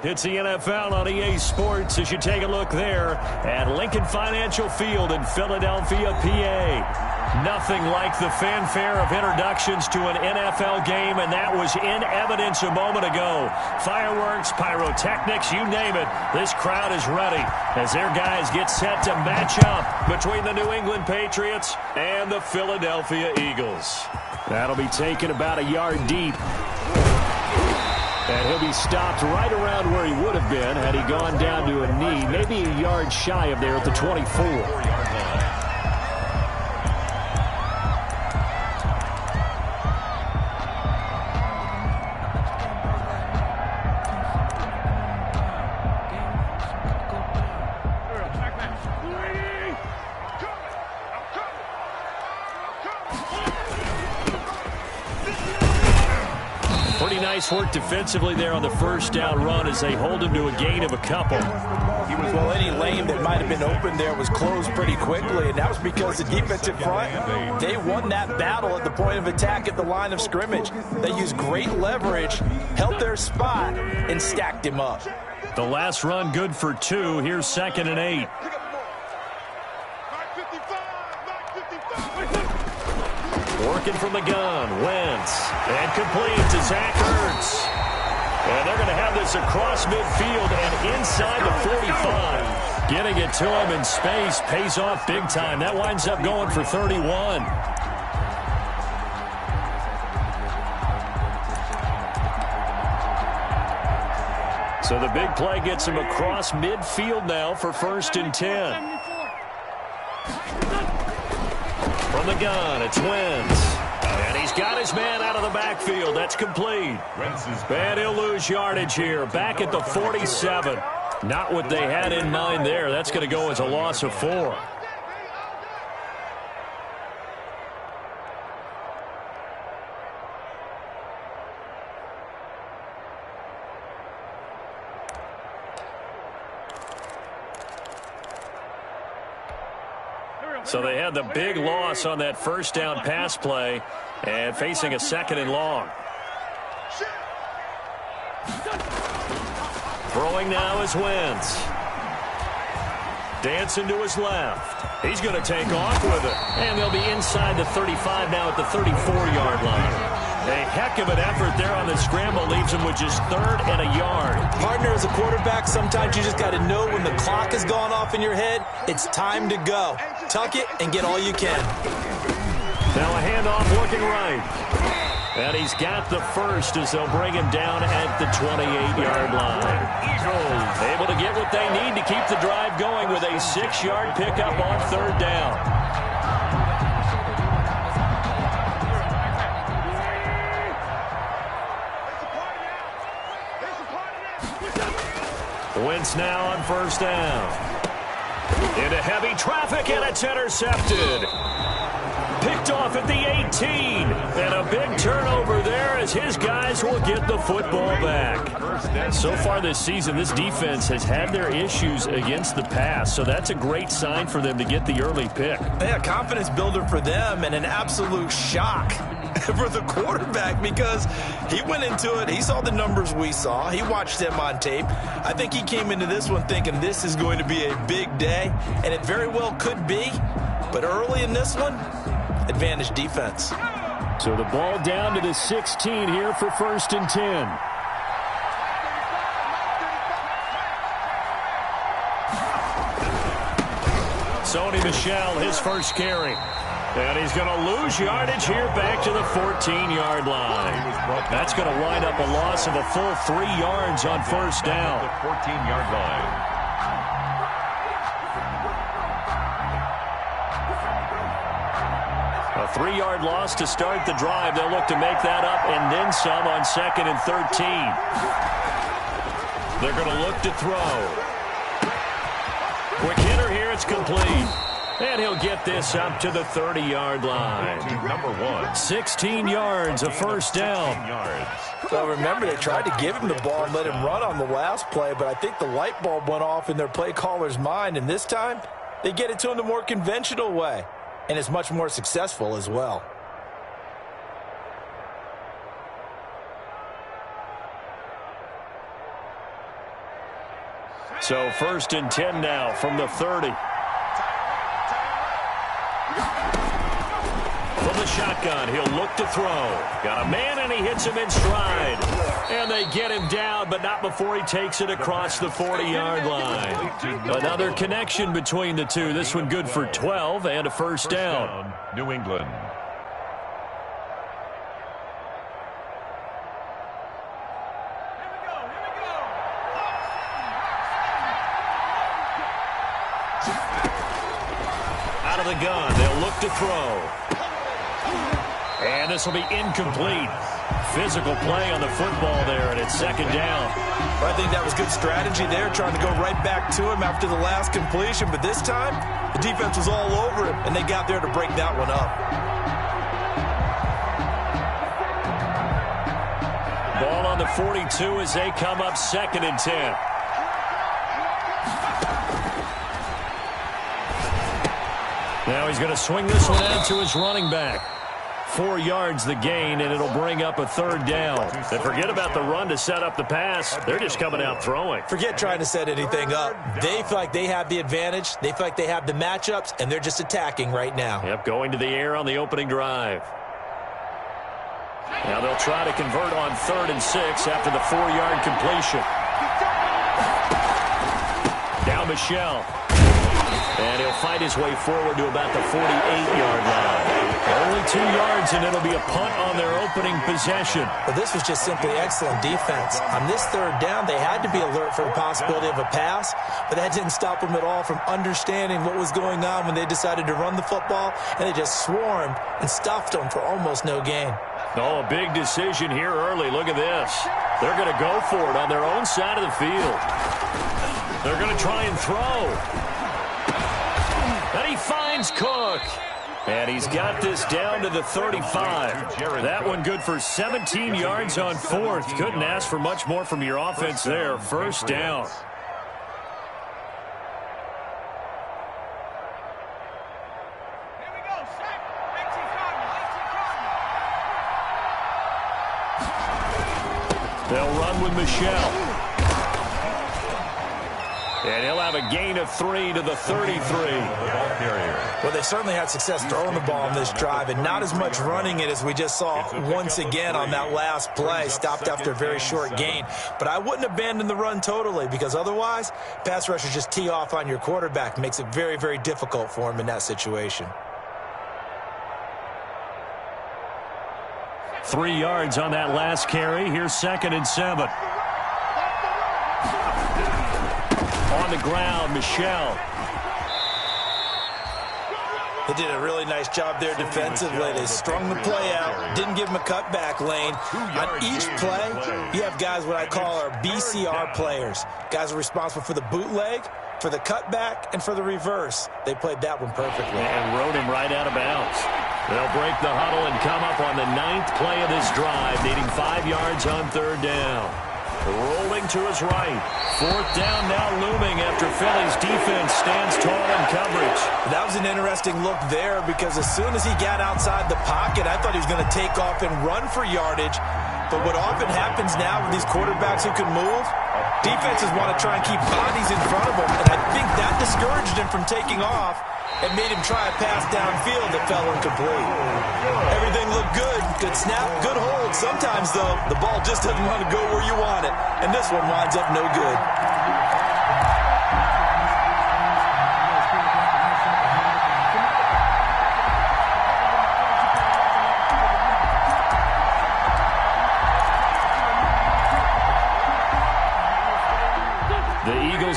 It's the NFL on EA Sports as you take a look there at Lincoln Financial Field in Philadelphia, PA. Nothing like the fanfare of introductions to an NFL game, and that was in evidence a moment ago. Fireworks, pyrotechnics, you name it. This crowd is ready as their guys get set to match up between the New England Patriots and the Philadelphia Eagles. That'll be taken about a yard deep. And he'll be stopped right around where he would have been had he gone down to a knee, maybe a yard shy of there at the 24. 'Pretty nice work defensively there on the first down run as they hold him to a gain of a couple. Well, any lane that might have been open there was closed pretty quickly, and that was because the defensive front, they won that battle at the point of attack at the line of scrimmage. They used great leverage, held their spot, and stacked him up. The last run good for 2. Here's 2nd and 8. Working from the gun, Wentz, and complete to Zach Ertz. And they're going to have this across midfield and inside the 45. Getting it to him in space pays off big time. That winds up going for 31. So the big play gets him across midfield now for 1st and 10. From the gun, it's Wentz. And he's got his man out of the backfield. That's complete. And he'll lose yardage here. Back at the 47. Not what they had in mind there. That's going to go as a loss of 4. So they had the big loss on that first down pass play and facing a 2nd and long. Throwing now is Wentz. Dancing to his left. He's going to take off with it. And they'll be inside the 35 now at the 34-yard line. A heck of an effort there on the scramble leaves him with just 3rd and a yard. Partner, as a quarterback, sometimes you just got to know when the clock has gone off in your head, it's time to go. Tuck it and get all you can. Now a handoff looking right. And he's got the first as they'll bring him down at the 28-yard line. Eagles able to get what they need to keep the drive going with a 6-yard pickup on 3rd down. Wentz now on 1st down. Into heavy traffic, and it's intercepted. Picked off at the 18. And a big turnover there as his guys will get the football back. So far this season, this defense has had their issues against the pass, so that's a great sign for them to get the early pick. Yeah, confidence builder for them and an absolute shock for the quarterback because he went into it. He saw the numbers we saw. He watched them on tape. I think he came into this one thinking this is going to be a big day, and it very well could be. But early in this one, advantage defense. So the ball down to the 16 here for 1st and 10. Sony Michel, his first carry. And he's going to lose yardage here back to the 14-yard line. That's going to wind up a loss of a full 3 yards on 1st down. The 14-yard line. A 3-yard loss to start the drive. They'll look to make that up and then some on 2nd and 13. They're going to look to throw. Quick hitter here. It's complete. And he'll get this up to the 30-yard line. Number 1. 16 yards, a 1st down. Well, remember, they tried to give him the ball and let him run on the last play, but I think the light bulb went off in their play caller's mind, and this time they get it to him the more conventional way, and it's much more successful as well. So 1st and 10 now from the 30. From the shotgun, he'll look to throw. Got a man, and he hits him in stride. And they get him down, but not before he takes it across the 40-yard line. Another connection between the two. This one good for 12 and a first down. New England. Out of the gun, they'll look to throw. And this will be incomplete. Physical play on the football there, and it's 2nd down. I think that was good strategy there, trying to go right back to him after the last completion. But this time, the defense was all over him, and they got there to break that one up. Ball on the 42 as they come up 2nd and 10. Now he's going to swing this one out to his running back. 4 yards the gain, and it'll bring up a 3rd down. And forget about the run to set up the pass. They're just coming out throwing. Forget trying to set anything up. They feel like they have the advantage. They feel like they have the matchups, and they're just attacking right now. Yep, going to the air on the opening drive. Now they'll try to convert on 3rd and 6 after the 4-yard completion. Down Michelle. And he'll fight his way forward to about the 48-yard line. Only 2 yards, and it'll be a punt on their opening possession. But this was just simply excellent defense. On this 3rd down, they had to be alert for the possibility of a pass, but that didn't stop them at all from understanding what was going on when they decided to run the football, and they just swarmed and stuffed them for almost no gain. Oh, a big decision here early. Look at this. They're going to go for it on their own side of the field. They're going to try and throw. And he finds Cook. And he's got this down to the 35. That one good for 17 yards on 4th. Couldn't ask for much more from your offense there. 1st down. They'll run with Michelle. And he'll have a gain of 3 to the 33. Well, they certainly had success throwing the ball on this drive, and not as much running it as we just saw once again on that last play. Stopped after a very short gain. But I wouldn't abandon the run totally, because otherwise, pass rushers just tee off on your quarterback. Makes it very, very difficult for him in that situation. 3 yards on that last carry. Here's 2nd and 7. On the ground, Michelle. They did a really nice job there defensively. They strung the play out, didn't give him a cutback lane. On each play, you have guys what I call our BCR players. Guys are responsible for the bootleg, for the cutback, and for the reverse. They played that one perfectly. And rode him right out of bounds. They'll break the huddle and come up on the 9th play of this drive, needing 5 yards on 3rd down. Rolling to his right. 4th down now looming after Philly's defense stands tall in coverage. That was an interesting look there, because as soon as he got outside the pocket, I thought he was going to take off and run for yardage. But what often happens now with these quarterbacks who can move, defenses want to try and keep bodies in front of them, and I think that discouraged him from taking off and made him try a pass downfield that fell incomplete. Everything looked good. Good snap, good hold. Sometimes, though, the ball just doesn't want to go where you want it, and this one winds up no good.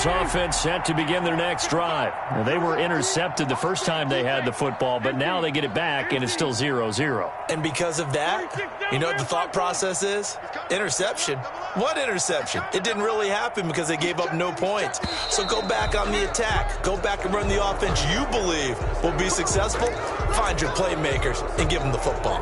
Offense set to begin their next drive. Now, they were intercepted the first time they had the football, but now they get it back, and it's still 0-0. And because of that, you know what the thought process is? Interception. What interception? It didn't really happen because they gave up no points. So go back on the attack. Go back and run the offense you believe will be successful. Find your playmakers and give them the football.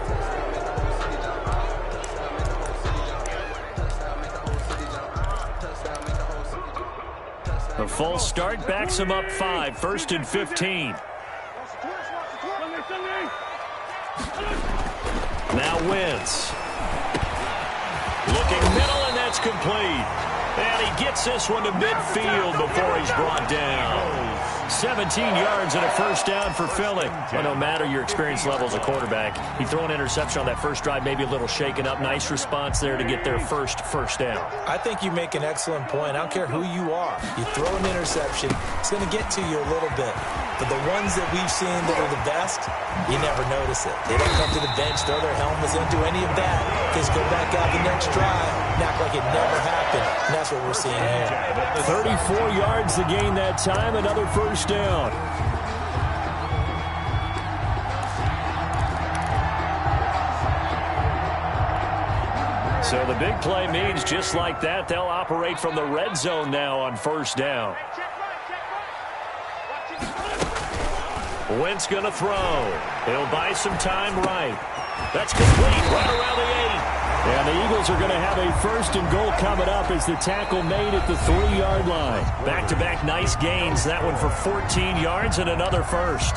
A false start backs him up 5. 1st and 15. Now Wentz. Looking middle, and that's It's complete. And he gets this one to midfield before he's brought down. 17 yards and a first down for Philly. Well, no matter your experience level as a quarterback, you throw an interception on that first drive, maybe a little shaken up. Nice response there to get their first down. I think you make an excellent point. I don't care who you are. You throw an interception, it's going to get to you a little bit. But the ones that we've seen that are the best, you never notice it. They don't come to the bench, throw their helmets, don't do any of that. Just go back out the next drive and act like it never happened. And that's what we're seeing here. 34 yards to gain that time, another first down. So the big play means just like that, they'll operate from the red zone now on first down. Wentz going to throw. He'll buy some time right. That's complete right around the 8. And the Eagles are going to have a first and goal coming up as the tackle made at the 3-yard line. Back-to-back nice gains. That one for 14 yards and another first.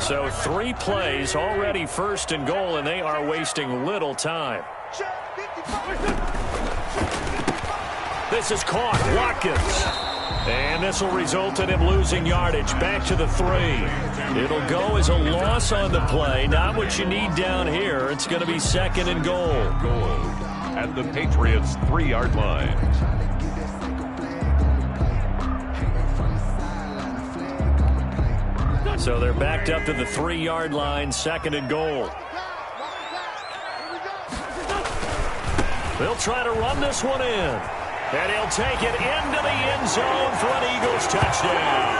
So 3 plays, already first and goal, and they are wasting little time. This is caught. Watkins. And this will result in him losing yardage. Back to the 3. It'll go as a loss on the play. Not what you need down here. It's going to be second and goal. At the Patriots' 3-yard line. So they're backed up to the 3-yard line, second and goal. They'll try to run this one in. And he'll take it into the end zone for an Eagles touchdown.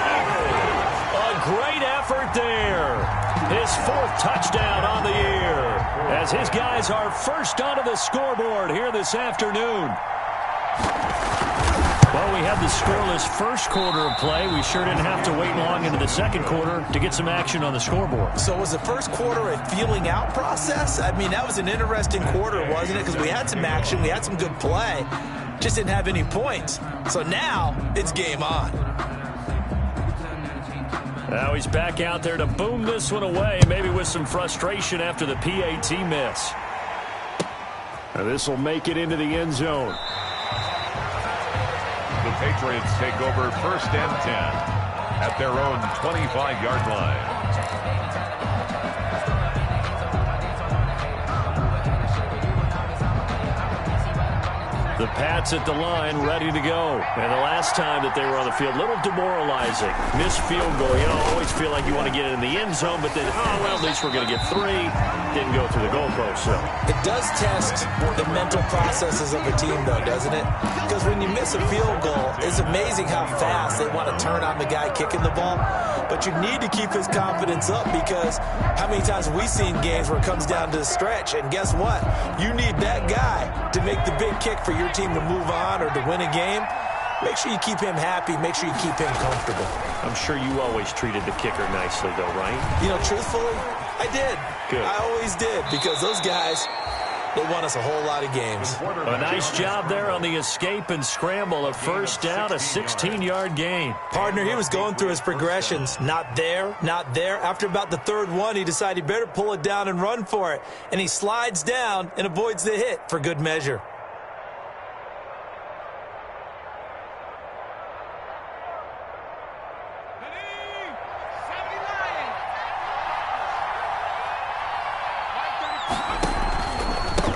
A great effort there. His 4th touchdown on the year. As his guys are first onto the scoreboard here this afternoon. Well, we had the scoreless first quarter of play. We sure didn't have to wait long into the second quarter to get some action on the scoreboard. So was the first quarter a feeling out process? I mean, that was an interesting quarter, wasn't it? Because we had some action, we had some good play, just didn't have any points. So now it's game on. Now he's back out there to boom this one away, maybe with some frustration after the PAT miss. Now this will make it into the end zone. The Patriots take over first and 10 at their own 25-yard line. The Pats at the line, ready to go. And the last time that they were on the field, a little demoralizing. Missed field goal. You know, always feel like you want to get it in the end zone, but then, oh, well, at least we're going to get 3. Didn't go through the goalpost, so. It does test the mental processes of a team, though, doesn't it? Because when you miss a field goal, it's amazing how fast they want to turn on the guy kicking the ball. But you need to keep his confidence up, because how many times have we seen games where it comes down to the stretch, and guess what? You need that guy to make the big kick for your team to move on or to win a game. Make sure you keep him happy. Make sure you keep him comfortable. I'm sure you always treated the kicker nicely, though, right? You know, truthfully, I did. Good. I always did, because those guys, they won us a whole lot of games. A nice job there on the escape and scramble. A first down, a 16-yard gain. Partner, he was going through his progressions. Not there, not there. After about the 3rd one, he decided he better pull it down and run for it. And he slides down and avoids the hit for good measure.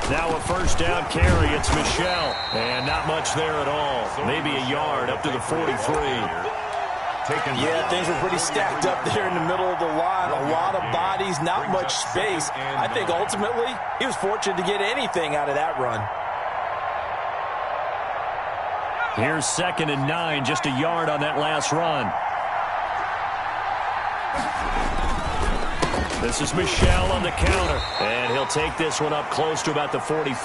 Now a first down carry. It's Michelle. And not much there at all. Maybe a yard up to the 43. Yeah, things were pretty stacked up there in the middle of the line. A lot of bodies, not much space. I think ultimately he was fortunate to get anything out of that run. Here's 2nd and 9, just a yard on that last run. This is Michel on the counter, and he'll take this one up close to about the 45.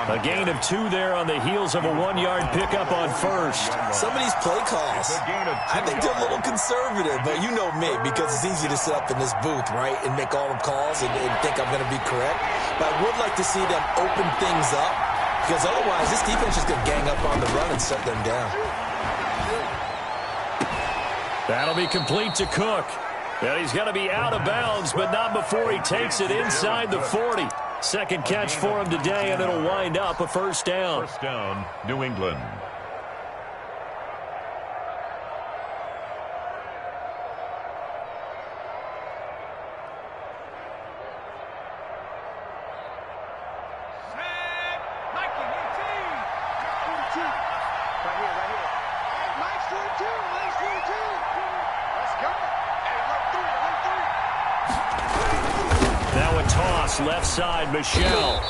A gain of 2 there on the heels of a 1-yard pickup on first. Some of these play calls, I think they're a little conservative, but you know me, because it's easy to sit up in this booth, right, and make all the calls and think I'm going to be correct. But I would like to see them open things up, because otherwise this defense is going to gang up on the run and shut them down. That'll be complete to Cook. And he's going to be out of bounds, but not before he takes it inside the 40. Second catch for him today, and it'll wind up a first down. First down, New England. Left side, Michel.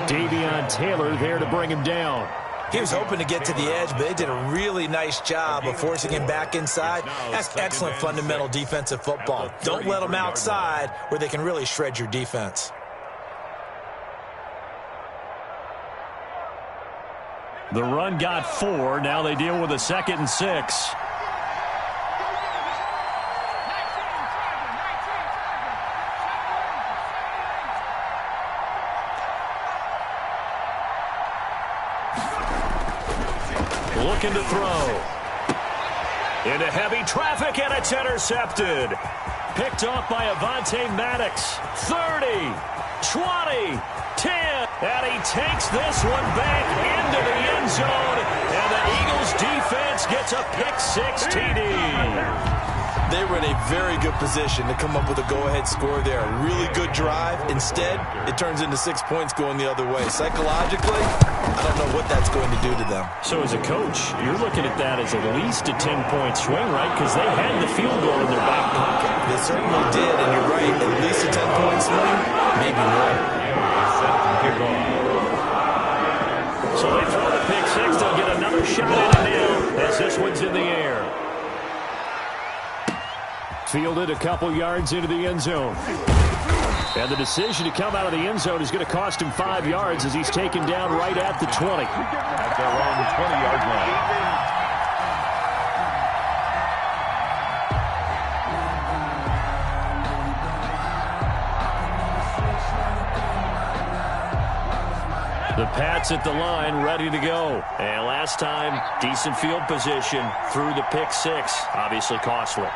Davion Taylor there to bring him down. He was hoping to get to the edge, but they did a really nice job of forcing him back inside. That's excellent fundamental defensive football. Don't let them outside where they can really shred your defense. The run got 4. Now they deal with a 2nd and 6. Looking to throw. Into heavy traffic, and it's intercepted. Picked off by Avonte Maddox. 30, 20, 10. And he takes this one back into the end zone. And the Eagles defense gets a pick-6 TD. They were in a very good position to come up with a go-ahead score there. A really good drive. Instead, it turns into 6 points going the other way. Psychologically, I don't know what that's going to do to them. So as a coach, you're looking at that as at least a 10-point swing, right? Because they had the field goal in their back pocket. They certainly did, and you're right. At least a 10-point swing, maybe more. So they throw the pick-6. They'll get another shot at it now as this one's in the air. Fielded a couple yards into the end zone. And the decision to come out of the end zone is going to cost him 5 yards as he's taken down right at the 20. At their own 20-yard line. The Pats at the line, ready to go. And last time, decent field position through the pick-6. Obviously costly.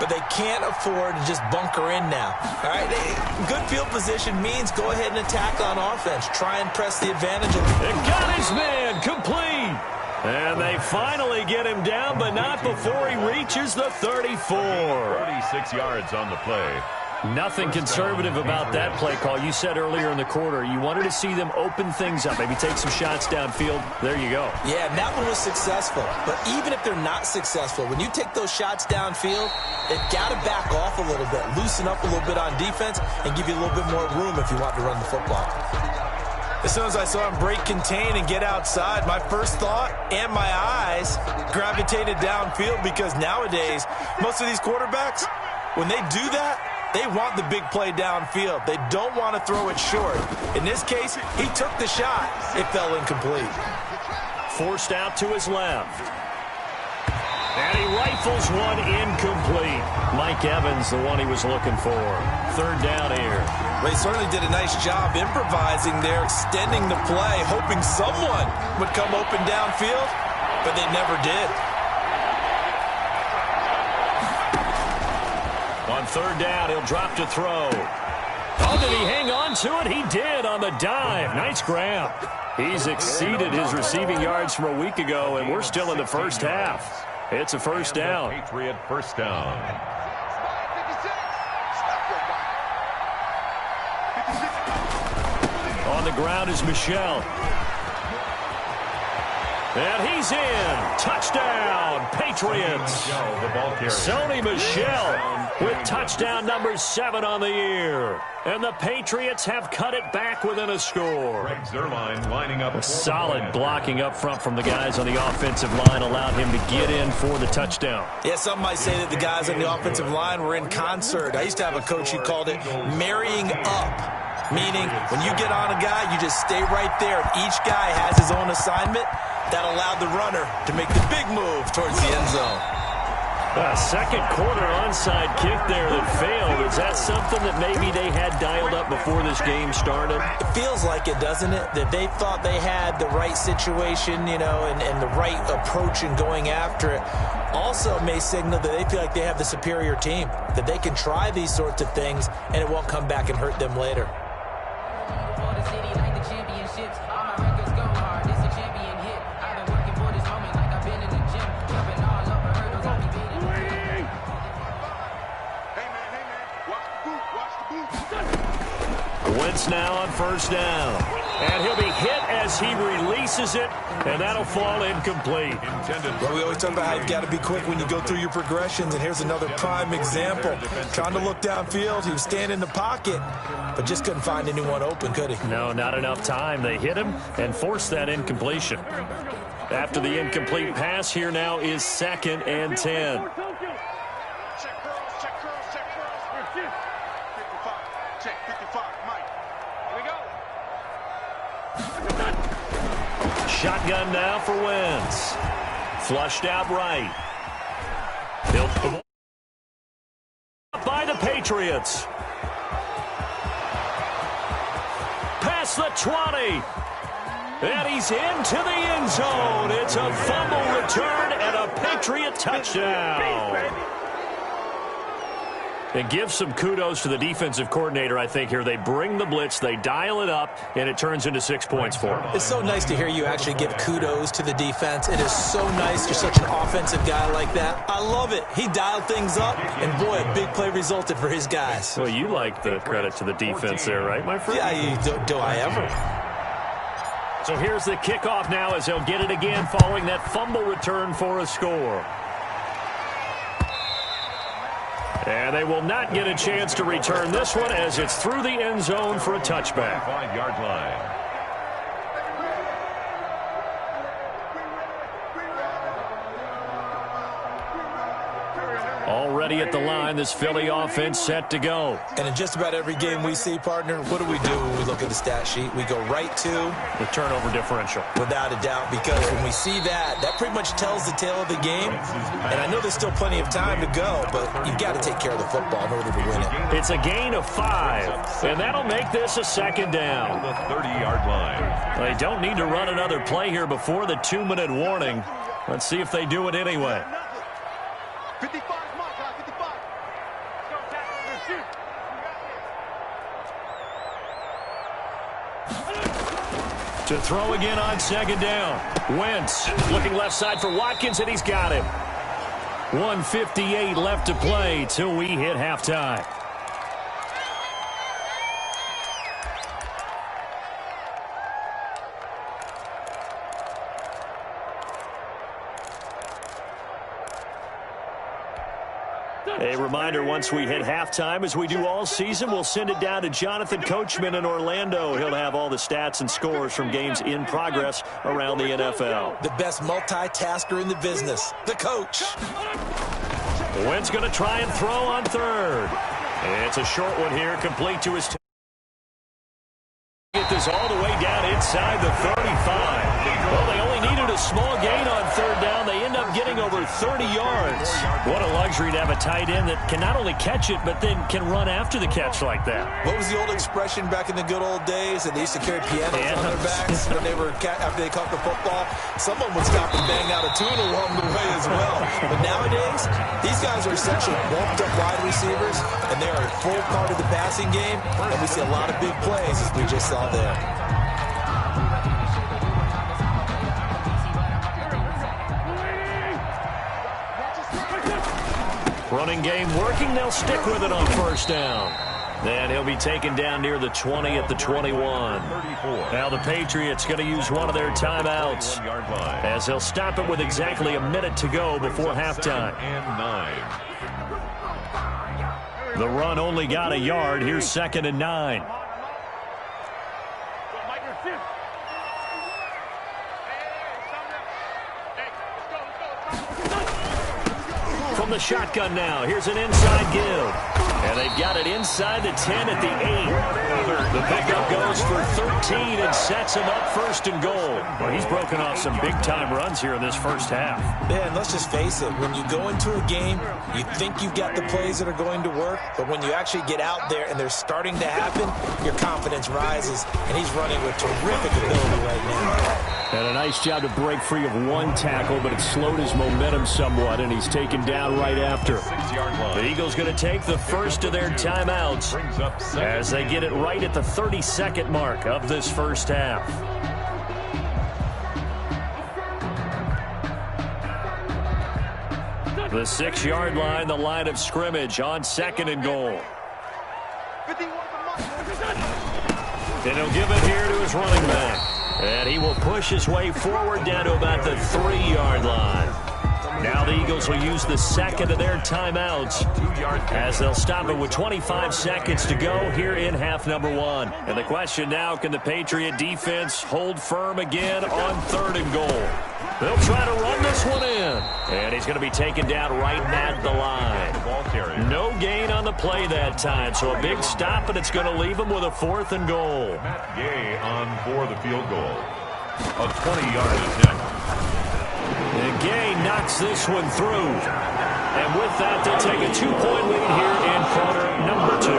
But they can't afford to just bunker in now. All right, good field position means go ahead and attack on offense. Try and press the advantage. It got his man complete. And they finally get him down, but not before he reaches the 34. 36 yards on the play. Nothing conservative about that play call. You said earlier in the quarter you wanted to see them open things up, maybe take some shots downfield. There you go. Yeah, and that one was successful. But even if they're not successful, when you take those shots downfield, they've got to back off a little bit, loosen up a little bit on defense, and give you a little bit more room if you want to run the football. As soon as I saw him break contain and get outside, my first thought and my eyes gravitated downfield, because nowadays, most of these quarterbacks, when they do that, they want the big play downfield. They don't want to throw it short. In this case, he took the shot. It fell incomplete. Forced out to his left. And he rifles one incomplete. Mike Evans, the one he was looking for. Third down here. Well, he certainly did a nice job improvising there, extending the play, hoping someone would come open downfield, but they never did. On third down, he'll drop to throw. Oh, did he hang on to it? He did on the dive. Nice grab. He's exceeded his receiving yards from a week ago, and we're still in the first half. It's a first down. Patriot first down. On the ground is Michel. And he's in. Touchdown, Patriots. Sony Michel with touchdown number 7 on the year. And the Patriots have cut it back within a score. Lining up. Solid blocking up front from the guys on the offensive line allowed him to get in for the touchdown. Yeah, some might say that the guys on the offensive line were in concert. I used to have a coach who called it marrying up, meaning when you get on a guy, you just stay right there. Each guy has his own assignment. That allowed the runner to make the big move towards the end zone. A second quarter onside kick there that failed. Is that something that maybe they had dialed up before this game started? It feels like it, doesn't it? That they thought they had the right situation, you know, and the right approach in going after it. Also may signal that they feel like they have the superior team, that they can try these sorts of things and it won't come back and hurt them later. Wentz now on first down. And he'll be hit as he releases it, and that'll fall incomplete. Well, we always talk about how you've got to be quick when you go through your progressions, and here's another prime example. Trying to look downfield, he was standing in the pocket, but just couldn't find anyone open, could he? No, not enough time. They hit him and forced that incompletion. After the incomplete pass, here now is 2nd and 10. Shotgun now for Wentz. Flushed out right. Built by the Patriots. Past the 20. And he's into the end zone. It's a fumble return and a Patriot touchdown. And give some kudos to the defensive coordinator, I think, here. They bring the blitz, they dial it up, and it turns into 6 points for them. It's so nice to hear you actually give kudos to the defense. It is so nice. You're such an offensive guy like that. I love it. He dialed things up, and boy, a big play resulted for his guys. Well, you like the credit to the defense there, right, my friend? Yeah, do I ever? So here's the kickoff now as they'll get it again following that fumble return for a score. And they will not get a chance to return this one as it's through the end zone for a touchback. 5-yard line. Already at the line, this Philly offense set to go. And in just about every game we see, partner, what do we do when we look at the stat sheet? We go right to the turnover differential. Without a doubt, because when we see that, that pretty much tells the tale of the game. And I know there's still plenty of time to go, but you've got to take care of the football in order to win it. It's a gain of 5, and that'll make this a 2nd down. The 30-yard line. They don't need to run another play here before the 2-minute warning. Let's see if they do it anyway. 55. To throw again on 2nd down. Wentz looking left side for Watkins, and he's got him. 1:58 left to play till we hit halftime. A reminder, once we hit halftime, as we do all season, we'll send it down to Jonathan Coachman in Orlando. He'll have all the stats and scores from games in progress around the NFL. The best multitasker in the business, the coach. Wentz going to try and throw on 3rd. It's a short one here, complete to his... Get this all the way down inside the 35. Well, they only needed a small gain on 3rd down. They end up getting over 30 yards. What a luxury to have a tight end that can not only catch it, but then can run after the catch like that. What was the old expression back in the good old days that they used to carry pianos on their backs when they were after they caught the football? Someone would stop and bang out a tune along the way as well. But nowadays, these guys are essentially bulked up wide receivers, and they are a full part of the passing game, and we see a lot of big plays as we just saw there. Running game working. They'll stick with it on 1st down. Then he'll be taken down near the 20 at the 21. Now the Patriots going to use one of their timeouts as they'll stop it with exactly a minute to go before halftime. The run only got a yard. Here's 2nd and 9. From the shotgun now, here's an inside give. And they've got it inside the 10 at the 8. The pickup goes for 13 and sets him up 1st and goal. Well, he's broken off some big-time runs here in this first half. Yeah, and let's just face it. When you go into a game, you think you've got the plays that are going to work, but when you actually get out there and they're starting to happen, your confidence rises, and he's running with terrific ability right now. And a nice job to break free of one tackle, but it slowed his momentum somewhat, and he's taken down right after. The Eagles going to take the first of their timeouts as they get it right at the 32nd mark of this first half. The 6-yard line, the line of scrimmage on 2nd and goal. And he'll give it here to his running back. And he will push his way forward down to about the 3-yard line. Now the Eagles will use the second of their timeouts as they'll stop it with 25 seconds to go here in half number 1. And the question now, can the Patriot defense hold firm again on 3rd and goal? They'll try to run this one in. And he's going to be taken down right at the line. No gain on the play that time, so a big stop, and it's going to leave him with a 4th and goal. Matt Gay on for the field goal. A 20-yard attempt. And Gay knocks this one through. And with that, they'll take a 2-point lead here in quarter number 2.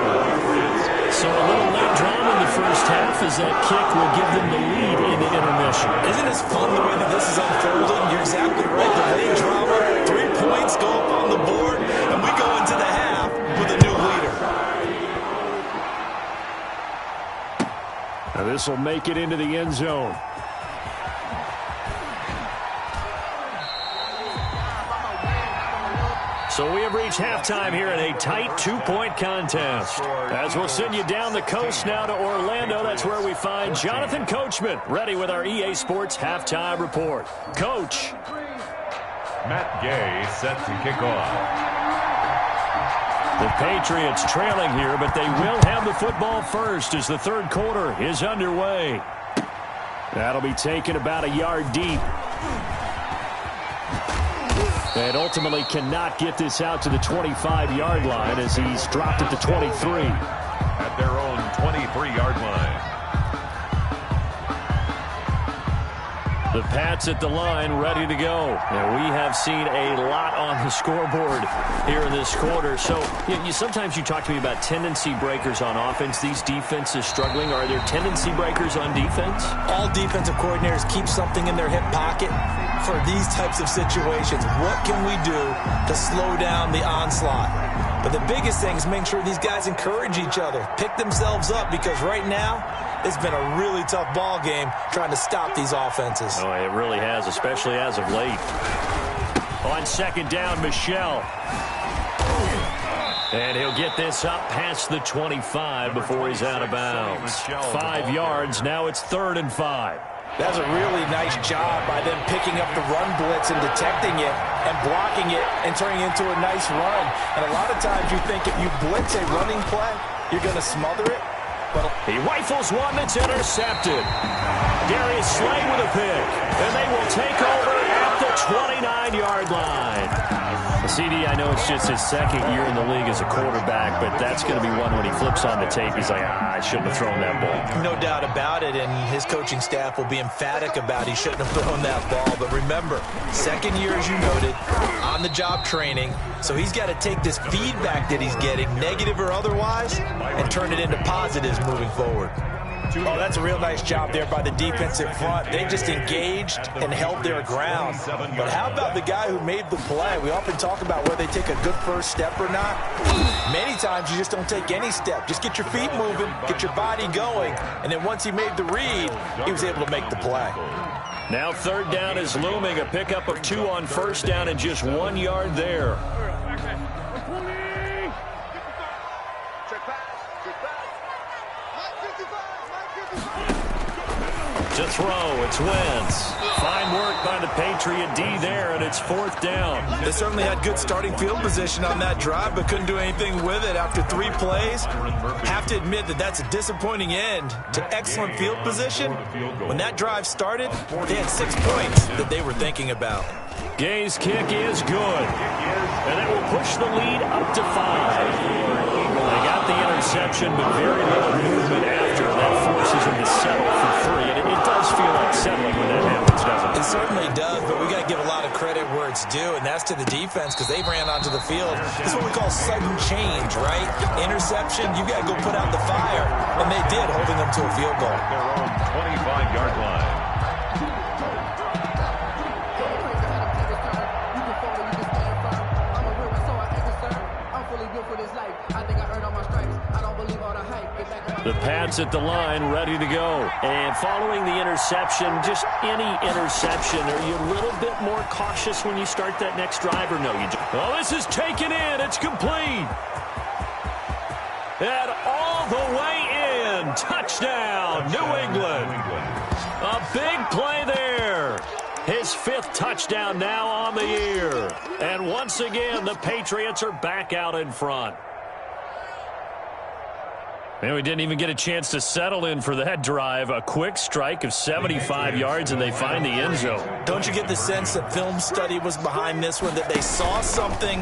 So a little late drama in the first half as that kick will give them the lead in the intermission. Isn't this fun the way that this is unfolding? You're exactly right. The late drama, 3 points go up on the board, and we go into the half with a new leader. Now this will make it into the end zone. So we have reached halftime here in a tight 2-point contest. As we'll send you down the coast now to Orlando, that's where we find Jonathan Coachman, ready with our EA Sports Halftime Report. Coach. Matt Gay set to kick off. The Patriots trailing here, but they will have the football first as the 3rd quarter is underway. That'll be taken about a yard deep. And ultimately cannot get this out to the 25-yard line as he's dropped at the 23. At their own 23-yard line. The Pats at the line, ready to go. And we have seen a lot on the scoreboard here in this quarter. So sometimes you talk to me about tendency breakers on offense. These defenses struggling. Are there tendency breakers on defense? All defensive coordinators keep something in their hip pocket for these types of situations. What can we do to slow down the onslaught? But the biggest thing is making sure these guys encourage each other, pick themselves up, because right now it's been a really tough ball game trying to stop these offenses. Oh, it really has, especially as of late. On 2nd down, Michelle. And he'll get this up past the 25 before he's out of bounds. 5 yards, now it's 3rd and 5. That's a really nice job by them picking up the run blitz and detecting it and blocking it and turning it into a nice run. And a lot of times you think if you blitz a running play, you're going to smother it. But he rifles one that's intercepted. Darius Slay with a pick. And they will take over at the 29-yard line. CD, I know it's just his 2nd year in the league as a quarterback, but that's going to be one when he flips on the tape, he's like, I shouldn't have thrown that ball. No doubt about it, and his coaching staff will be emphatic about he shouldn't have thrown that ball. But remember, 2nd year, as you noted, on-the-job training, so he's got to take this feedback that he's getting, negative or otherwise, and turn it into positives moving forward. Oh, that's a real nice job there by the defensive front. They just engaged and held their ground. But how about the guy who made the play? We often talk about whether they take a good first step or not. Many times you just don't take any step. Just get your feet moving, get your body going, and then once he made the read, he was able to make the play. Now 3rd down is looming. A pickup of 2 on 1st down and just 1 yard there. To throw, it's Wentz. Fine work by the Patriot D there, and it's 4th down. They certainly had good starting field position on that drive, but couldn't do anything with it after 3 plays. Have to admit that that's a disappointing end to excellent field position. When that drive started, they had 6 points that they were thinking about. Gay's kick is good, and it will push the lead up to 5. They got the interception, but very little movement after. That forces them to settle for 3, and it does feel like settling when that happens, doesn't it? It certainly does, but we got to give a lot of credit where it's due, and that's to the defense because they ran onto the field. This is what we call sudden change, right? Interception, you got to go put out the fire, and they did, holding them to a field goal. Their own 25-yard line. The Pats at the line, ready to go. And following the interception, just any interception, are you a little bit more cautious when you start that next drive, or no? Oh, this is taken in. It's complete. And all the way in. Touchdown, New England. A big play there. His 5th touchdown now on the year. And once again, the Patriots are back out in front. And we didn't even get a chance to settle in for that drive. A quick strike of 75 yards, and they find the end zone. Don't you get the sense that film study was behind this one, that they saw something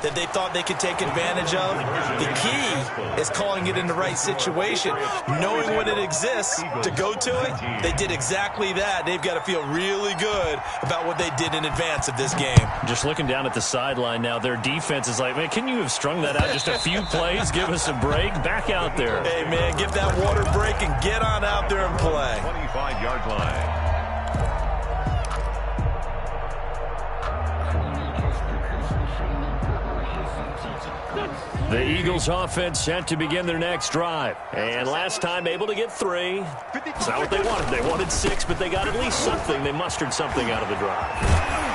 that they thought they could take advantage of? The key is calling it in the right situation. Knowing when it exists to go to it, they did exactly that. They've got to feel really good about what they did in advance of this game. Just looking down at the sideline now, their defense is like, man, can you have strung that out just a few plays? Give us a break. Back out there. Hey, man, give that water break and get on out there and play. 25-yard line. The Eagles offense set to begin their next drive. And last time able to get 3. It's not what they wanted. They wanted 6, but they got at least something. They mustered something out of the drive.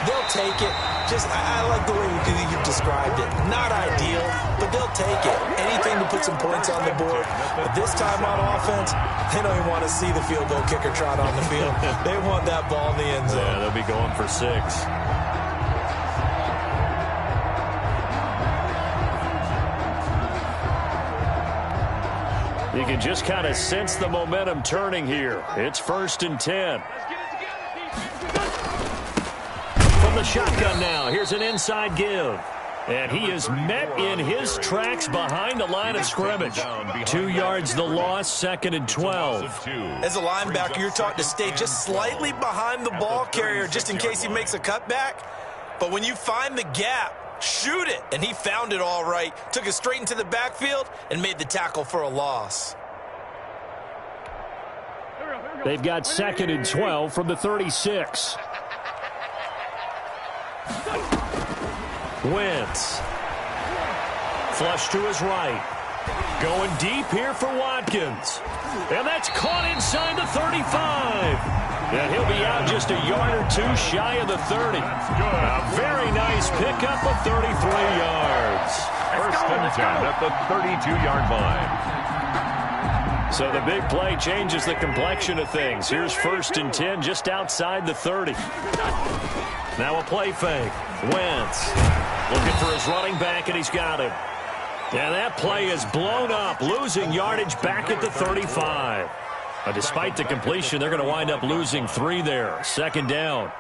They'll take it. I like the way you described it. Not ideal, but they'll take it. Anything to put some points on the board. But this time on offense, they don't even want to see the field goal kicker trot on the field. They want that ball in the end zone. Yeah, they'll be going for 6. You can just kind of sense the momentum turning here. It's 1st and 10. From the shotgun now, here's an inside give. And he is met in his tracks behind the line of scrimmage. 2 yards the loss, 2nd and 12. As a linebacker, you're taught to stay just slightly behind the ball carrier just in case he makes a cutback. But when you find the gap, shoot it, and he found it all right. Took it straight into the backfield and made the tackle for a loss. They've got 2nd and 12 from the 36. Wentz. Flush to his right. Going deep here for Watkins. And that's caught inside the 35. And he'll be out just a yard or 2 shy of the 30. A very nice pickup of 33 yards. 1st and 10 at the 32-yard line. So the big play changes the complexion of things. Here's 1st and 10 just outside the 30. Now a play fake. Wentz looking for his running back, and he's got him. And that play is blown up, losing yardage back at the 35. But despite the completion, they're going to wind up losing 3 there. 2nd down.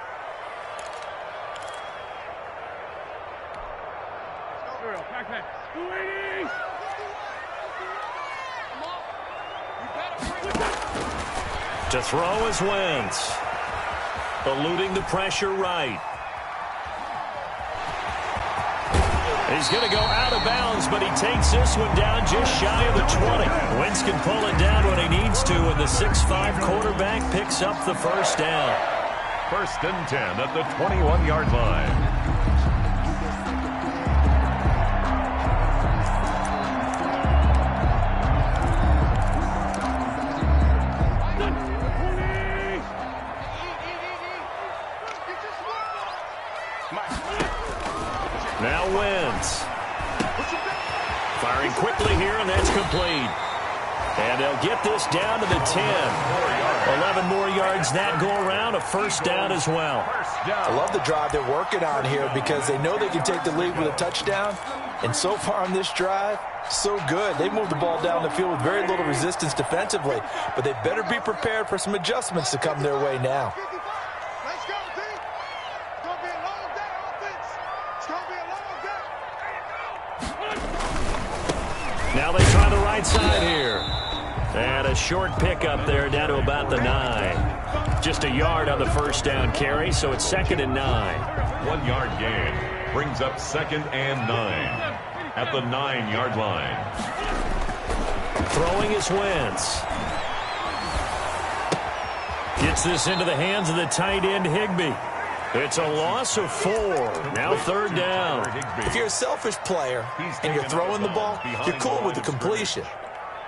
To throw is Wentz. Eluding the pressure right. He's going to go out of bounds, but he takes this one down just shy of the 20. Wentz can pull it down when he needs to, and the 6'5" quarterback picks up the 1st down. 1st and 10 at the 21-yard line. Now Wentz. Firing quickly here, and that's complete. And they'll get this down to the 10. 11 more yards that go around, a first down as well. I love the drive they're working on here because they know they can take the lead with a touchdown. And so far on this drive, so good. They moved the ball down the field with very little resistance defensively, but they better be prepared for some adjustments to come their way now. Let's go, team. It's going to be a long day, offense. It's going to be a long day. Now they try the right side here. And a short pickup there down to about the 9. Just a yard on the first down carry, so it's 2nd and 9. 1 yard gain brings up 2nd and 9 at the 9-yard line. Throwing is Wentz. Gets this into the hands of the tight end, Higbee. It's a loss of 4. Now 3rd down. If you're a selfish player and you're throwing the ball, you're cool with the completion.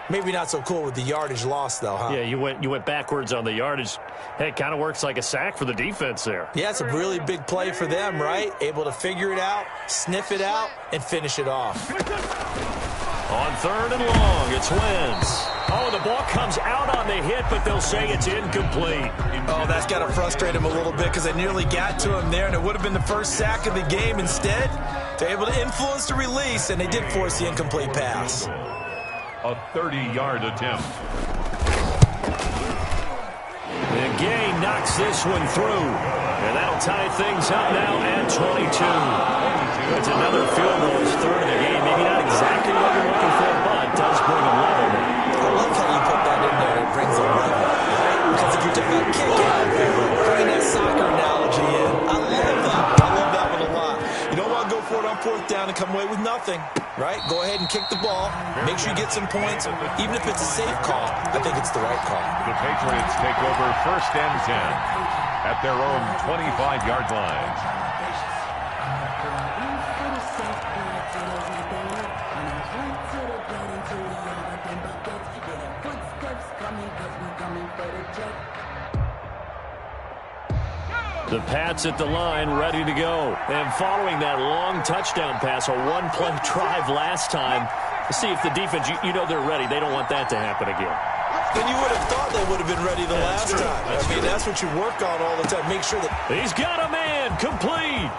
Maybe not so cool with the yardage loss, though, huh? Yeah, you went backwards on the yardage. Hey, it kind of works like a sack for the defense there. Yeah, it's a really big play for them, right? Able to figure it out, sniff it out, and finish it off. On 3rd and long, it's Wentz. Oh, the ball comes out on the hit, but they'll say it's incomplete. Oh, that's got to frustrate him a little bit because they nearly got to him there, and it would have been the first sack of the game. Instead, they're able to influence the release, and they did force the incomplete pass. A 30-yard attempt. And Gay knocks this one through. And that'll tie things up now at 22. It's another field goal. It's 3rd of the game. Maybe not exactly what you're looking for, but it does bring 11. I love how you put that in there. It brings 11, right? Because if you're talking about kicking, bring that soccer analogy in. I love that. I love that one a lot. You don't want to go for it on 4th down and come away with nothing. Right? Go ahead and kick the ball. Make sure you get some points. Even if it's a safe call, I think it's the right call. The Patriots take over 1st and 10 at their own 25-yard line. The Pats at the line, ready to go. And following that long touchdown pass, a one-play drive last time, to see if the defense, you know they're ready. They don't want that to happen again. Then you would have thought they would have been ready the last time. I mean, that's what you work on all the time. Make sure that... He's got a man, complete.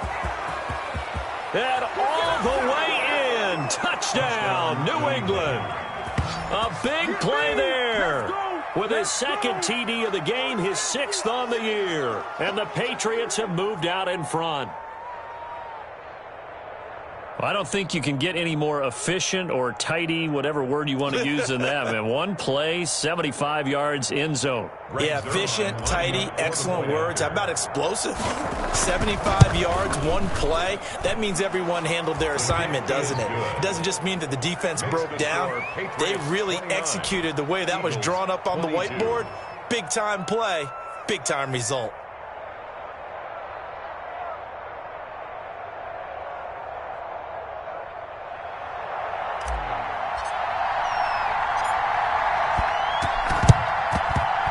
And all the way in. Touchdown, New England. A big play there. With his 2nd TD of the game, his 6th on the year. And the Patriots have moved out in front. Well, I don't think you can get any more efficient or tidy, whatever word you want to use in that, man. One play, 75 yards, end zone. Yeah, efficient, tidy, excellent words. How about explosive? 75 yards, one play. That means everyone handled their assignment, doesn't it? It doesn't just mean that the defense broke down. They really executed the way that was drawn up on the whiteboard. Big-time play, big-time result.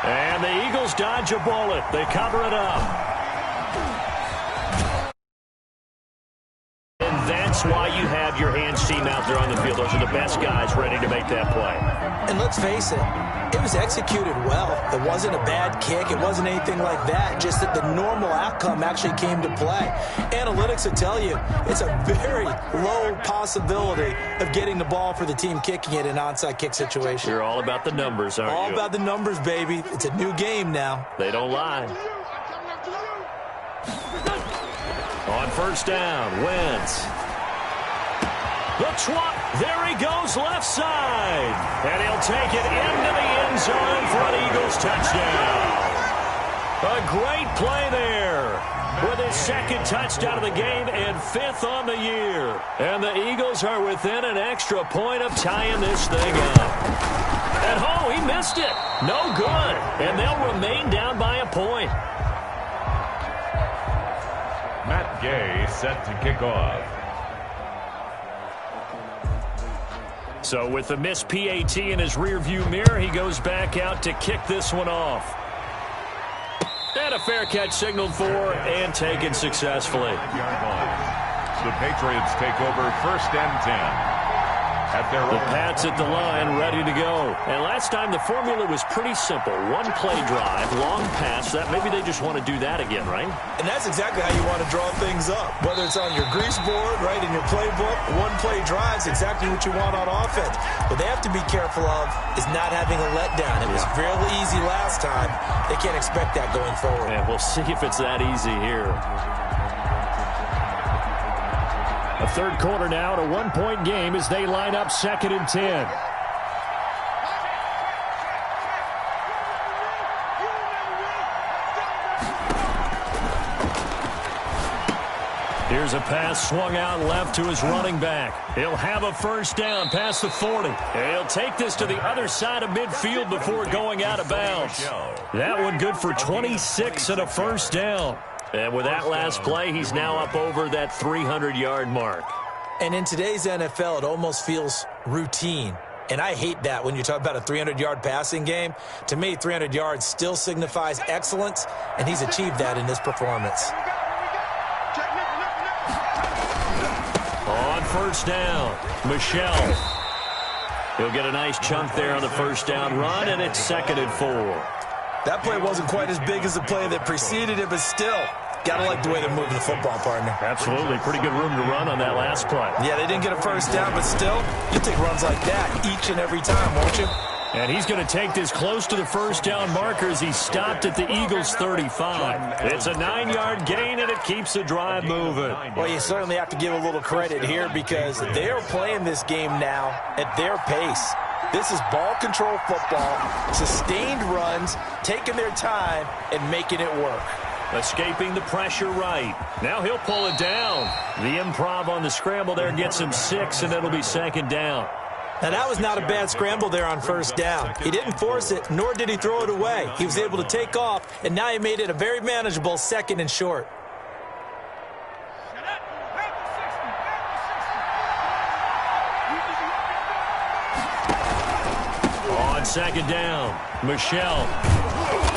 And the Eagles dodge a bullet. They cover it up. And that's why you have your hands team out there on the field. Those are the best guys ready to make that play. And let's face it, it was executed well. It wasn't a bad kick. It wasn't anything like that. Just that the normal outcome actually came to play. Analytics will tell you it's a very low possibility of getting the ball for the team kicking it in an onside kick situation. You're all about the numbers, aren't you? All about the numbers, baby. It's a new game now. They don't lie. On 1st down, Wentz. The swap. There he goes, left side. And he'll take it into the end zone for an Eagles touchdown. A great play there. With his 2nd touchdown of the game and 5th on the year. And the Eagles are within an extra point of tying this thing up. And oh, he missed it. No good. And they'll remain down by a point. Matt Gay set to kick off. So with the missed PAT in his rearview mirror, he goes back out to kick this one off. And a fair catch signaled for and taken successfully. The Patriots take over 1st and The Pats at the line, ready to go. And last time the formula was pretty simple. One play drive, long pass. That maybe they just want to do that again, right? And that's exactly how you want to draw things up. Whether it's on your grease board, right, in your playbook, one play drive is exactly what you want on offense. What they have to be careful of is not having a letdown. It was fairly easy last time. They can't expect that going forward. Yeah, we'll see if it's that easy here. A third quarter now, a one-point game as they line up 2nd and 10. Here's a pass swung out left to his running back. He'll have a first down past the 40. And he'll take this to the other side of midfield before going out of bounds. That one good for 26 and a first down. And with that last play, he's now up over that 300-yard mark. And in today's NFL, it almost feels routine. And I hate that when you talk about a 300-yard passing game. To me, 300 yards still signifies excellence, and he's achieved that in this performance. On first down, Michelle. He'll get a nice chunk there on the first down run, and it's 2nd and 4. That play wasn't quite as big as the play that preceded it, but still, gotta like the way they're moving the football, partner. Absolutely. Pretty good room to run on that last play. Yeah, they didn't get a first down, but still, you take runs like that each and every time, won't you? And he's going to take this close to the first down marker as he stopped at the Eagles' 35. It's a 9-yard gain, and it keeps the drive moving. Well, you certainly have to give a little credit here because they are playing this game now at their pace. This is ball control football, sustained runs, taking their time, and making it work. Escaping the pressure right. Now he'll pull it down. The improv on the scramble there gets him 6, and it'll be 2nd down. Now, that was not a bad scramble there on first down. He didn't force it, nor did he throw it away. He was able to take off, and now he made it a very manageable 2nd and short. On 2nd down, Michelle.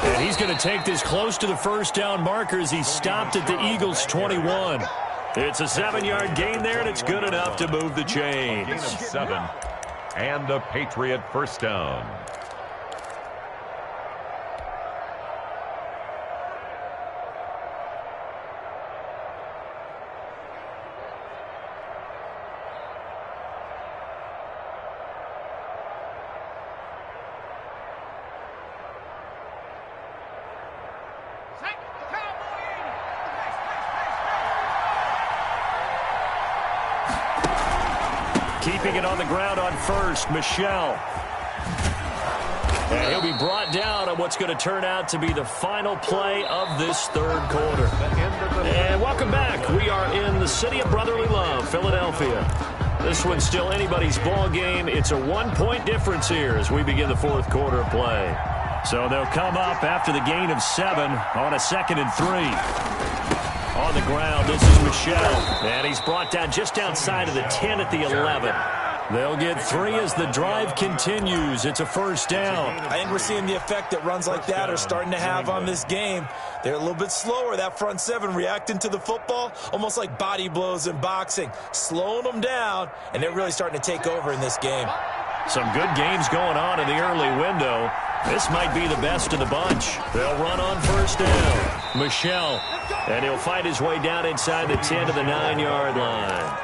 And he's going to take this close to the first down marker as he stopped at the Eagles' 21. It's a 7-yard gain there, and it's good enough to move the chains. Gain of 7 and a Patriot first down. Keeping it on the ground on first, Michelle. And he'll be brought down on what's going to turn out to be the final play of this third quarter. And welcome back. We are in the city of brotherly love, Philadelphia. This one's still anybody's ball game. It's a 1-point difference here as we begin the fourth quarter of play. So they'll come up after the gain of 7 on a 2nd and 3. On the ground, this is Michelle. And he's brought down just outside of the 10 at the 11. They'll get 3 as the drive continues. It's a first down. I think we're seeing the effect that runs like that are starting to have on this game. They're a little bit slower, that front 7, reacting to the football, almost like body blows in boxing, slowing them down, and they're really starting to take over in this game. Some good games going on in the early window. This might be the best of the bunch. They'll run on first down. Michelle, and he'll fight his way down inside the 10 to the 9-yard line.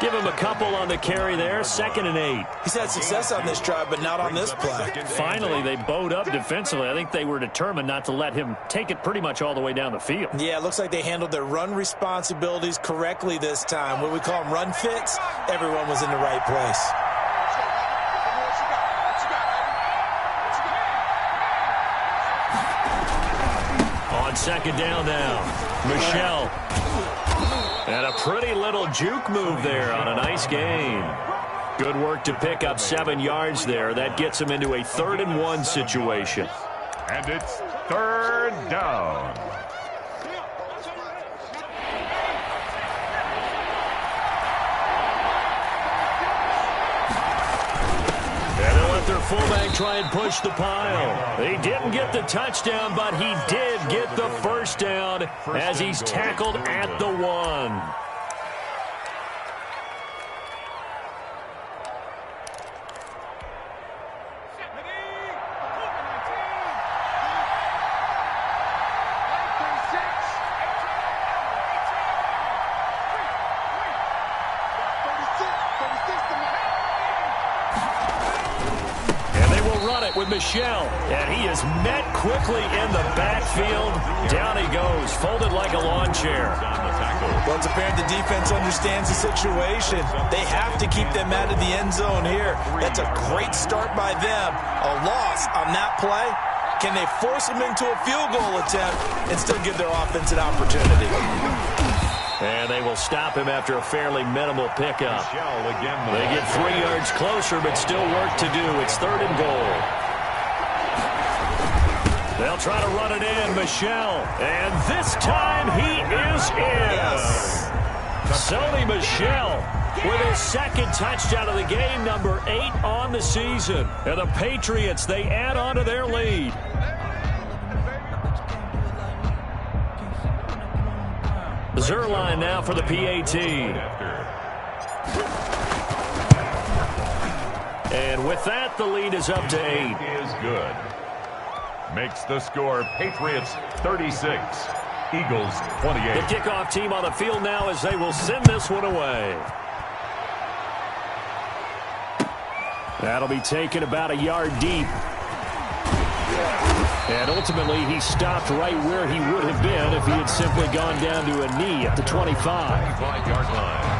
Give him a couple on the carry there, 2nd and 8. He's had success on this drive, but not on this play. Finally, they bowed up defensively. I think they were determined not to let him take it pretty much all the way down the field. Yeah, it looks like they handled their run responsibilities correctly this time. What we call them run fits, everyone was in the right place. On 2nd down now, Michelle. And a pretty little juke move there on a nice gain. Good work to pick up 7 yards there. That gets him into a 3rd and 1 situation. And it's 3rd down. And they'll let their fullback try and push the pile. He didn't get the touchdown, but he did get the first down as he's tackled at the 1. Michel, and he is met quickly in the backfield. Down he goes, folded like a lawn chair. Well, it's apparent the defense understands the situation. They have to keep them out of the end zone here. That's a great start by them. A loss on that play. Can they force them into a field goal attempt and still give their offense an opportunity? And they will stop him after a fairly minimal pickup. They get 3 yards closer, but still work to do. It's 3rd and goal. They'll try to run it in. Michel. And this time he is in. Yes. Sony Michel with his 2nd touchdown of the game, number 8 on the season. And the Patriots, they add on to their lead. Zerline now for the PAT. And with that, the lead is up to 8. Is good. Makes the score Patriots 36, Eagles 28. The kickoff team on the field now as they will send this one away. That'll be taken about a yard deep. And ultimately, he stopped right where he would have been if he had simply gone down to a knee at the 25. 25-yard line.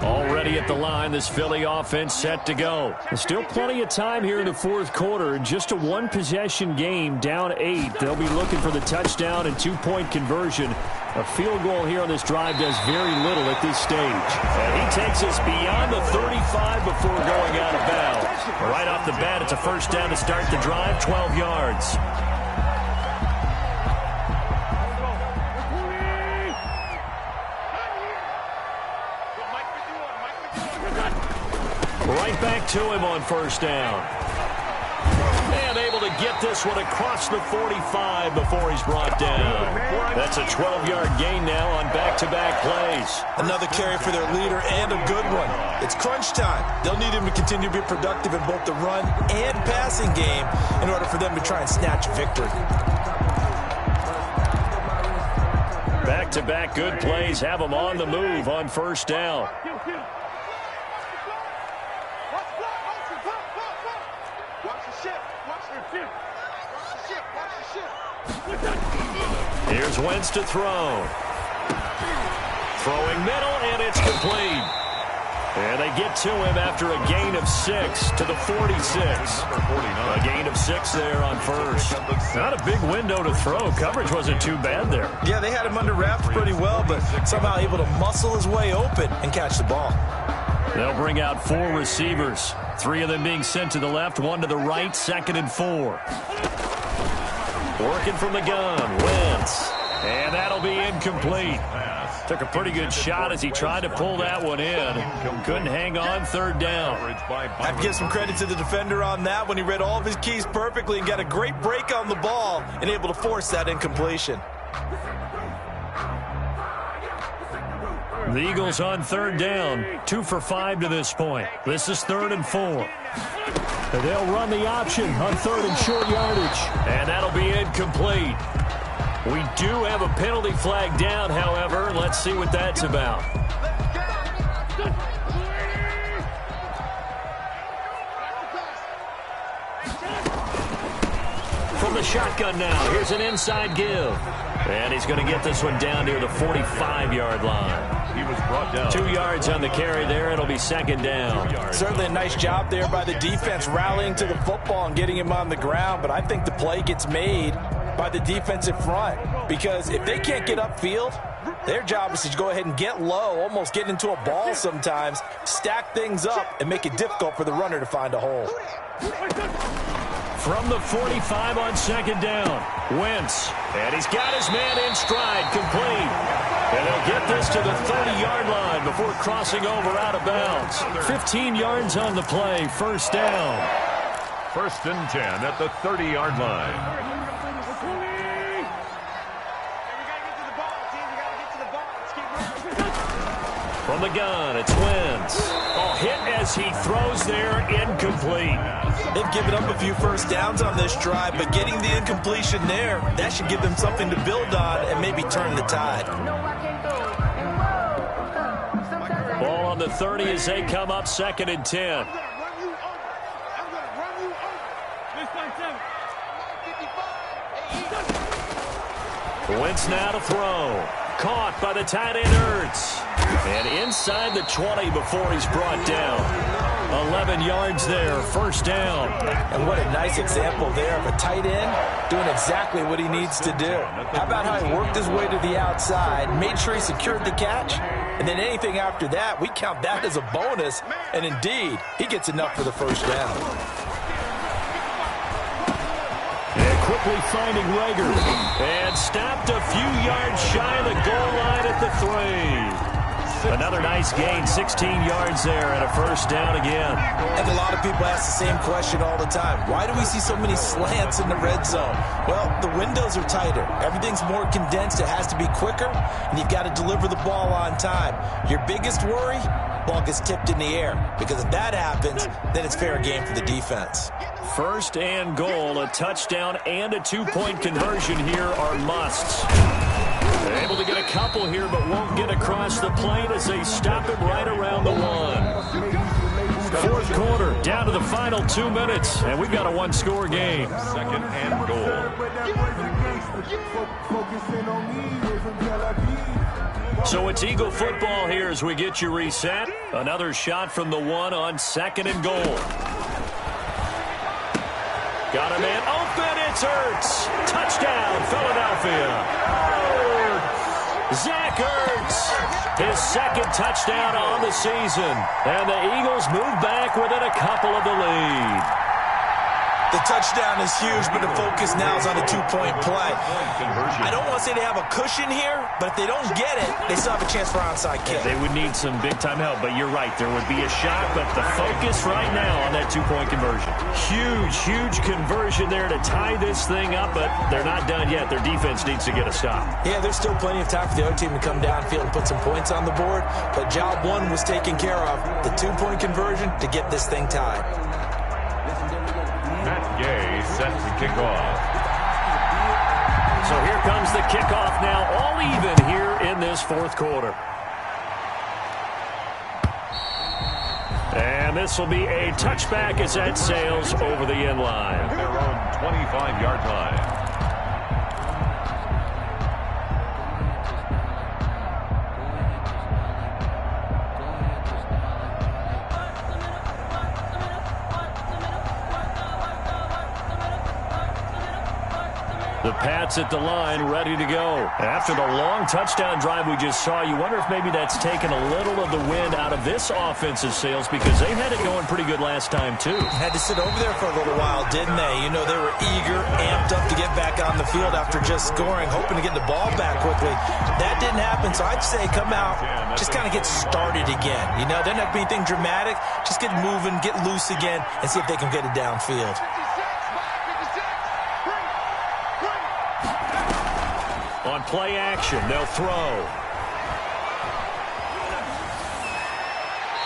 Already at the line, this Philly offense set to go. There's still plenty of time here in the 4th quarter. Just a 1-possession game, down 8. They'll be looking for the touchdown and 2-point conversion. A field goal here on this drive does very little at this stage. And he takes us beyond the 35 before going out of bounds. Right off the bat, it's a 1st down to start the drive, 12 yards. Right back to him on 1st down. And able to get this one across the 45 before he's brought down. That's a 12-yard gain now on back-to-back plays. Another carry for their leader and a good one. It's crunch time. They'll need him to continue to be productive in both the run and passing game in order for them to try and snatch a victory. Back-to-back good plays have them on the move on 1st down. Here's Wentz to throw. Throwing middle, and it's complete. And they get to him after a gain of 6 to the 46. A gain of 6 there on 1st. Not a big window to throw. Coverage wasn't too bad there. Yeah, they had him under wraps pretty well, but somehow able to muscle his way open and catch the ball. They'll bring out 4 receivers. 3 of them being sent to the left, 1 to the right, 2nd and 4. Working from the gun, Wentz. And that'll be incomplete. Took a pretty good shot as he tried to pull that one in. Couldn't hang on, 3rd down. I'd give some credit to the defender on that when he read all of his keys perfectly and got a great break on the ball and able to force that incompletion. The Eagles on 3rd down, 2 for 5 to this point. This is 3rd and 4. And they'll run the option on 3rd and short yardage. And that'll be incomplete. We do have a penalty flag down, however. Let's see what that's about. From the shotgun now, here's an inside give. And he's going to get this one down near the 45-yard line. He was brought down. 2 yards on the carry there. It'll be 2nd down. Certainly a nice job there by the defense rallying to the football and getting him on the ground, but I think the play gets made by the defensive front because if they can't get upfield, their job is to go ahead and get low, almost get into a ball sometimes, stack things up, and make it difficult for the runner to find a hole. From the 45 on 2nd down, Wentz. And he's got his man in stride, complete. And they'll get this to the 30-yard line before crossing over out of bounds. 15 yards on the play, 1st down. 1st and 10 at the 30-yard line. From the gun, it's Wentz. Oh, hit as he throws there, incomplete. They've given up a few first downs on this drive, but getting the incompletion there, that should give them something to build on and maybe turn the tide. Ball on the 30 as they come up 2nd and 10. Wentz now to throw. Caught by the tight end Ertz. And inside the 20 before he's brought down. 11 yards there, first down. And what a nice example there of a tight end doing exactly what he needs to do. How about how he worked his way to the outside, made sure he secured the catch, and then anything after that, we count that as a bonus. And indeed, he gets enough for the first down. And quickly finding Rager. And stopped a few yards shy of the goal line at the 3. Another nice gain, 16 yards there and a first down again. And a lot of people ask the same question all the time. Why do we see so many slants in the red zone? Well, the windows are tighter. Everything's more condensed. It has to be quicker, and you've got to deliver the ball on time. Your biggest worry? Ball gets tipped in the air. Because if that happens, then it's fair game for the defense. First and goal, a touchdown and a 2-point conversion here are musts. They're able to get a couple here, but won't get across the plate as they stop him right around the 1. Fourth quarter, down to the final 2 minutes, and we've got a one-score game. 2nd and goal. So it's Eagle football here as we get you reset. Another shot from the 1 on 2nd and goal. Got a man open, it's Ertz. Touchdown, Philadelphia. Zach Ertz, his 2nd touchdown on the season. And the Eagles move back within a couple of the lead. The touchdown is huge, but the focus now is on a 2-point play. I don't want to say they have a cushion here, but if they don't get it, they still have a chance for onside kick. They would need some big-time help, but you're right. There would be a shot, but the focus right now on that 2-point conversion. Huge, huge conversion there to tie this thing up, but they're not done yet. Their defense needs to get a stop. Yeah, there's still plenty of time for the other team to come downfield and put some points on the board, but job 1 was taken care of. The 2-point conversion to get this thing tied. Gay set to kick off. So here comes the kickoff now, all even here in this fourth quarter. And this will be a touchback as that sails over the end line. Their own 25-yard line. The Pats at the line, ready to go. After the long touchdown drive we just saw, you wonder if maybe that's taken a little of the wind out of this offensive sails because they had it going pretty good last time, too. Had to sit over there for a little while, didn't they? You know, they were eager, amped up to get back on the field after just scoring, hoping to get the ball back quickly. That didn't happen, so I'd say come out, just kind of get started again. You know, doesn't have to be anything dramatic. Just get moving, get loose again, and see if they can get it downfield. On play action, they'll throw.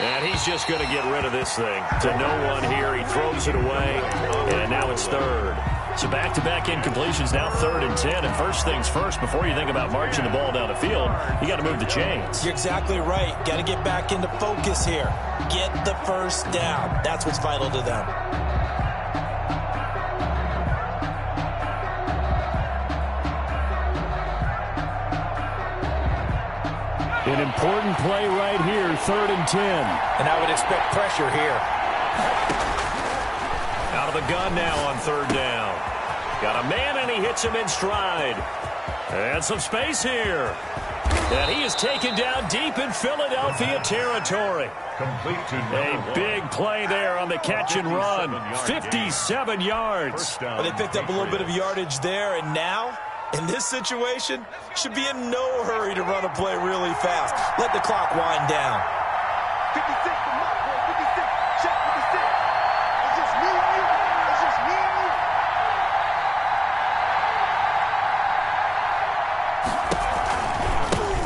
And he's just going to get rid of this thing. To no one here, he throws it away, and now it's 3rd. So back-to-back incompletions, now 3rd and 10. And first things first, before you think about marching the ball down the field, you got to move the chains. You're exactly right. Got to get back into focus here. Get the first down. That's what's vital to them. An important play right here, 3rd and 10. And I would expect pressure here. Out of the gun now on 3rd down. Got a man, and he hits him in stride. And some space here. And he is taken down deep in Philadelphia territory. Complete to A big play there on the catch and run. 57 yards. Well, they picked up a little bit of yardage there, and now, in this situation, should be in no hurry to run a play really fast. Let the clock wind down. 56 for my boy, 56. Shot 56. It's just me and you. It's just me and you.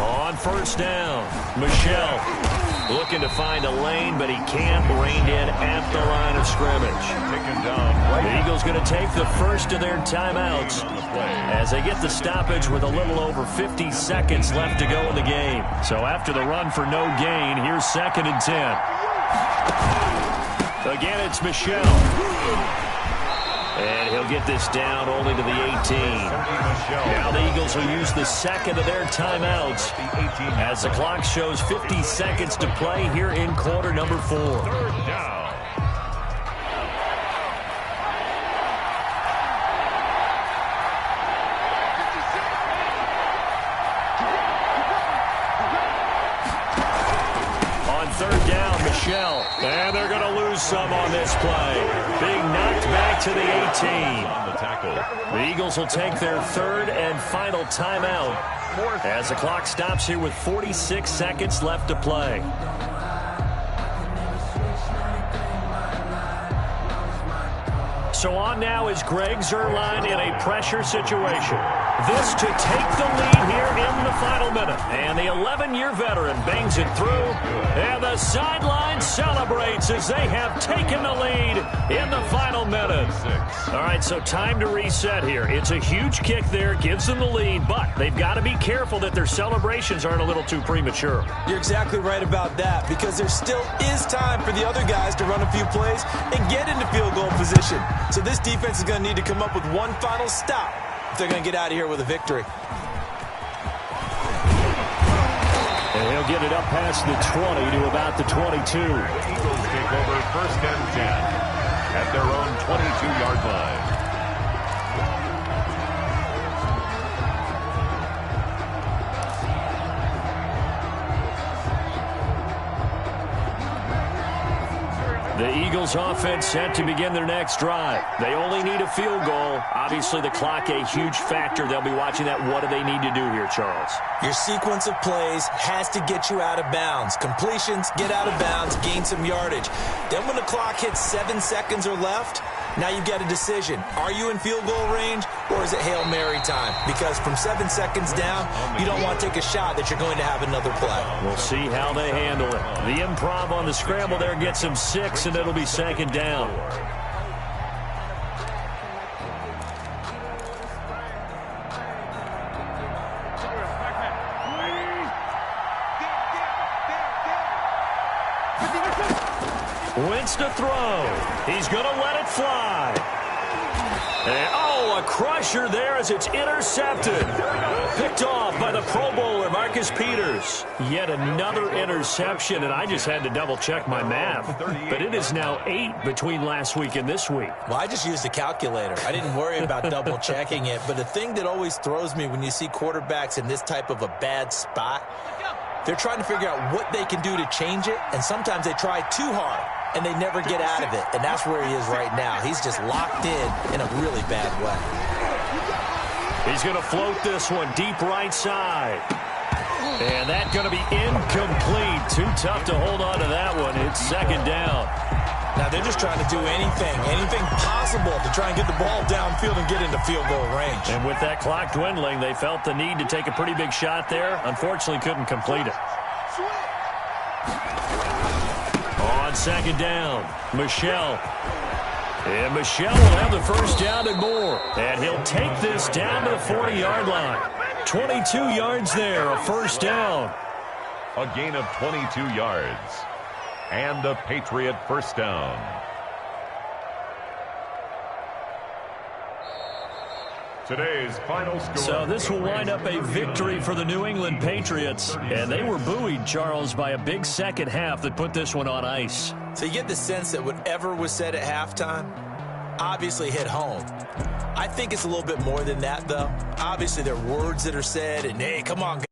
On first down, Michelle. lane, but he can't. Reined in at the line of scrimmage. Taken down. The Eagles going to take the first of their timeouts as they get the stoppage with a little over 50 seconds left to go in the game. So after the run for no gain, here's 2nd and 10. Again, it's Michel. And he'll get this down only to the 18. Now the Eagles will use the second of their timeouts as the clock shows 50 seconds to play here in quarter number 4. Third down. Third down, Michel. And they're going to lose some on this play. Being knocked back to the 18. On the tackle. The Eagles will take their third and final timeout as the clock stops here with 46 seconds left to play. So on now is Greg Zuerlein in a pressure situation. This to take the lead here in the final minute. And the 11-year veteran bangs it through. And the sideline celebrates as they have taken the lead in the final minute. All right, so time to reset here. It's a huge kick there, gives them the lead, but they've got to be careful that their celebrations aren't a little too premature. You're exactly right about that, because there still is time for the other guys to run a few plays and get into field goal position. So this defense is going to need to come up with one final stop if they're going to get out of here with a victory. And he'll get it up past the 20 to about the 22. The Eagles take over 1st and 10 at their own 22-yard line. The Eagles offense set to begin their next drive. They only need a field goal. Obviously, the clock a huge factor. They'll be watching that. What do they need to do here, Charles? Your sequence of plays has to get you out of bounds. Completions, get out of bounds, gain some yardage. Then when the clock hits 7 seconds or left, now you've got a decision. Are you in field goal range, or is it Hail Mary time? Because from 7 seconds down, you don't want to take a shot that you're going to have another play. We'll see how they handle it. The improv on the scramble there gets them 6, and it'll be 2nd down. Wentz to throw. He's going to let it fly. And, a crusher there as it's intercepted. Picked off by the Pro Bowler, Marcus Peters. Yet another interception, and I just had to double-check my math. But it is now 8 between last week and this week. Well, I just used a calculator. I didn't worry about double-checking it. But the thing that always throws me when you see quarterbacks in this type of a bad spot, they're trying to figure out what they can do to change it, and sometimes they try too hard, and they never get out of it. And that's where he is right now. He's just locked in a really bad way. He's going to float this one deep right side. And that's going to be incomplete. Too tough to hold on to that one. It's 2nd down. Now they're just trying to do anything possible to try and get the ball downfield and get into field goal range. And with that clock dwindling, they felt the need to take a pretty big shot there. Unfortunately, couldn't complete it. On 2nd down, Michel. And Michel will have the first down and more. And he'll take this down to the 40-yard line. 22 yards there, a first down. A gain of 22 yards. And a Patriot first down. Today's final score. So this will wind up a victory for the New England Patriots. And they were buoyed, Charles, by a big second half that put this one on ice. So you get the sense that whatever was said at halftime obviously hit home. I think it's a little bit more than that, though. Obviously, there are words that are said, and, hey, come on,